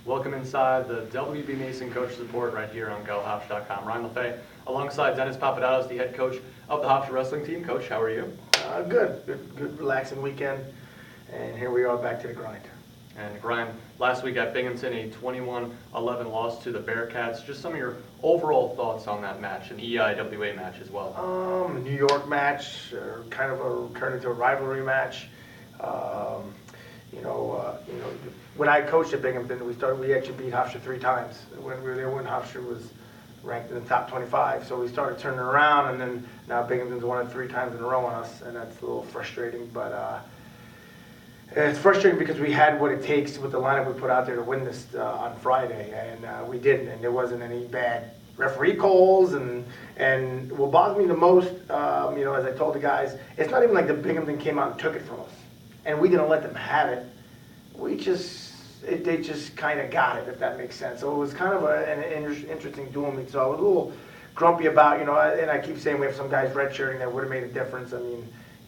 Welcome inside the WB Mason Coach Support right here on GoHofstra.com. Ryan LaFay alongside Dennis Papadatos, the head coach of the Hofstra wrestling team. Coach, how are you? Good, relaxing weekend, and here we are back to the grind. And Ryan, last week at Binghamton, a 21-11 loss to the Bearcats. Just some of your overall thoughts on that match, an EIWA match as well. A New York match, kind of a turn into a rivalry match. When I coached at Binghamton, we actually beat Hofstra 3 times. When we were there, when Hofstra was ranked in the top 25, so we started turning around, and then now Binghamton's won it 3 times in a row on us, and that's a little frustrating. But it's frustrating because we had what it takes with the lineup we put out there to win this on Friday, and we didn't. And there wasn't any bad referee calls, and what bothers me the most, as I told the guys, it's not even like the Binghamton came out and took it from us, and we didn't let them have it. They just kind of got it, if that makes sense. So it was kind of an interesting duel meet. So I was a little grumpy about, and I keep saying we have some guys redshirting that would have made a difference. I mean,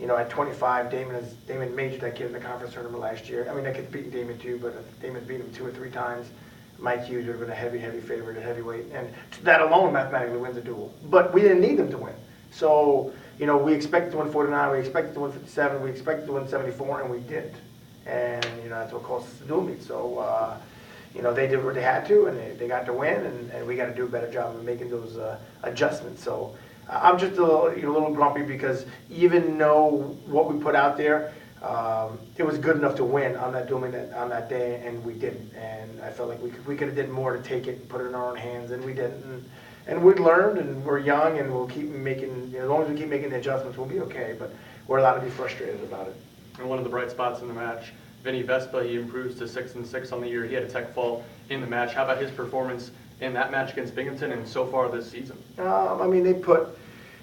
at 25, Damon majored that kid in the conference tournament last year. I mean, that kid's beaten Damon too, but Damon beat him 2 or 3 times. Mike Hughes would have been a heavy favorite at heavyweight, and that alone mathematically wins the duel. But we didn't need them to win. So, we expected to win 49, we expected to win 57, we expected to win 74, and we didn't. And, that's what cost us the dual meet. So, they did what they had to, and they got to win, and we got to do a better job of making those adjustments. So I'm just a little grumpy because even though what we put out there, it was good enough to win on that dual meet on that day, and we didn't. And I felt like we could have did more to take it and put it in our own hands, and we didn't. And we learned, and we're young, and we'll keep making, as long as we keep making the adjustments, we'll be okay. But we're allowed to be frustrated about it. And one of the bright spots in the match, Vinny Vespa, he improves to 6-6 on the year. He had a tech fall in the match. How about his performance in that match against Binghamton and so far this season? They put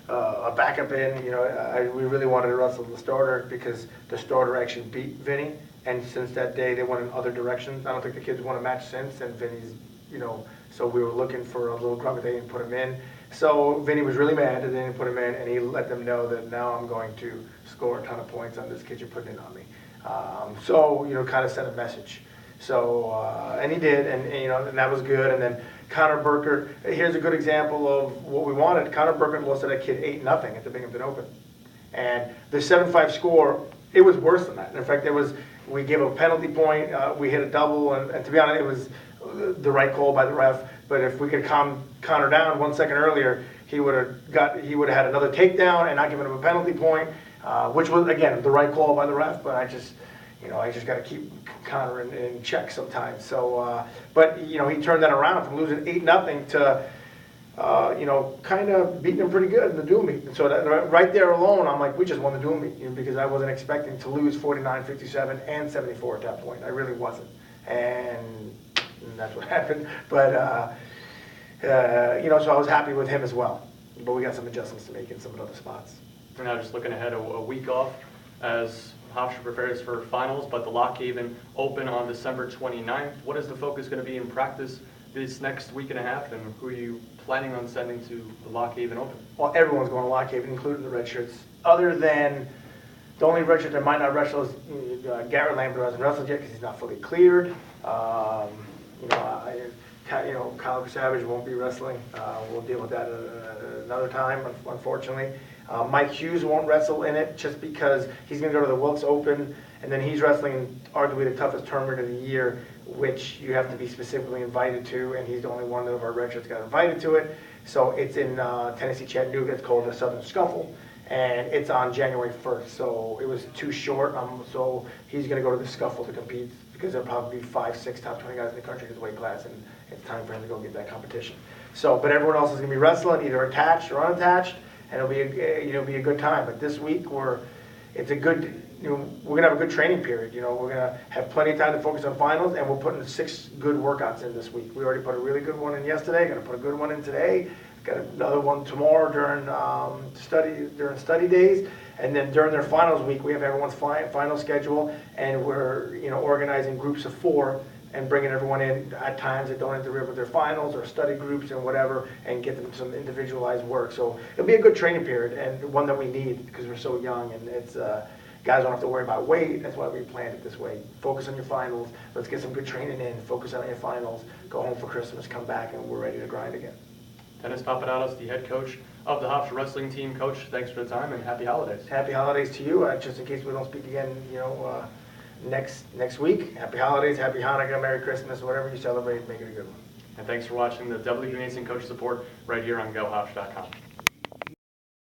a backup in. We really wanted to wrestle the starter because the starter actually beat Vinny. And since that day, they went in other directions. I don't think the kids won a match since, and Vinny's, so we were looking for a little grumpy. They didn't put him in. So Vinny was really mad that they didn't put him in, and he let them know that now I'm going to score a ton of points on this kid you're putting in on me. Kind of sent a message. So, and he did, and that was good. And then Connor Burkert, here's a good example of what we wanted. Connor Burkert lost to that kid 8-0 at the Binghamton Open. And the 7-5 score, it was worse than that. In fact, we gave a penalty point, we hit a double, and to be honest, it was the right call by the ref. But if we could calm Connor down 1 second earlier, he would have had another takedown and not given him a penalty point, which was, again, the right call by the ref. But I just got to keep Connor in check sometimes. So, but he turned that around from losing 8-0 to kind of beating him pretty good in the dual meet. And so that, right there alone, I'm like, we just won the dual meet, because I wasn't expecting to lose 49, 57, and 74 at that point. I really wasn't, and that's what happened. But so I was happy with him as well. But we got some adjustments to make in some of the other spots. And now just looking ahead, a week off as Hofstra prepares for finals, but the Lock Haven Open on December 29th. What is the focus going to be in practice this next week and a half, and who are you planning on sending to the Lock Haven Open? Well, everyone's going to Lock Haven, including the red shirts. Other than the only red shirt that might not wrestle is Garrett Lambert, hasn't wrestled yet because he's not fully cleared. Kyle Savage won't be wrestling. We'll deal with that another time, unfortunately. Mike Hughes won't wrestle in it just because he's going to go to the Wilkes Open, and then he's wrestling in arguably the toughest tournament of the year, which you have to be specifically invited to, and he's the only one of our red shirts got invited to it. So it's in Tennessee, Chattanooga. It's called the Southern Scuffle, and it's on January 1st. So it was too short. So he's going to go to the Scuffle to compete because there'll probably be 5, 6 top 20 guys in the country in his weight class, and it's time for him to go get that competition. So, but everyone else is going to be wrestling, either attached or unattached, and it'll be a good time. But this week we're going to have a good training period. We're going to have plenty of time to focus on finals, and we're putting 6 good workouts in this week. We already put a really good one in yesterday. Going to put a good one in today. Got another one tomorrow during study days, and then during their finals week, we have everyone's final schedule, and we're organizing groups of 4 and bringing everyone in at times that don't interfere with their finals or study groups and whatever, and get them some individualized work. So it'll be a good training period, and one that we need because we're so young, and it's guys don't have to worry about weight. That's why we planned it this way. Focus on your finals. Let's get some good training in. Focus on your finals. Go home for Christmas, come back, and we're ready to grind again. Dennis Papadatos, the head coach of the Hofstra wrestling team. Coach, thanks for the time and happy holidays. Happy holidays to you. Just in case we don't speak again, next week. Happy holidays, happy Hanukkah, Merry Christmas, whatever you celebrate, make it a good one. And thanks for watching the WREST Coach Support right here on GoHofstra.com.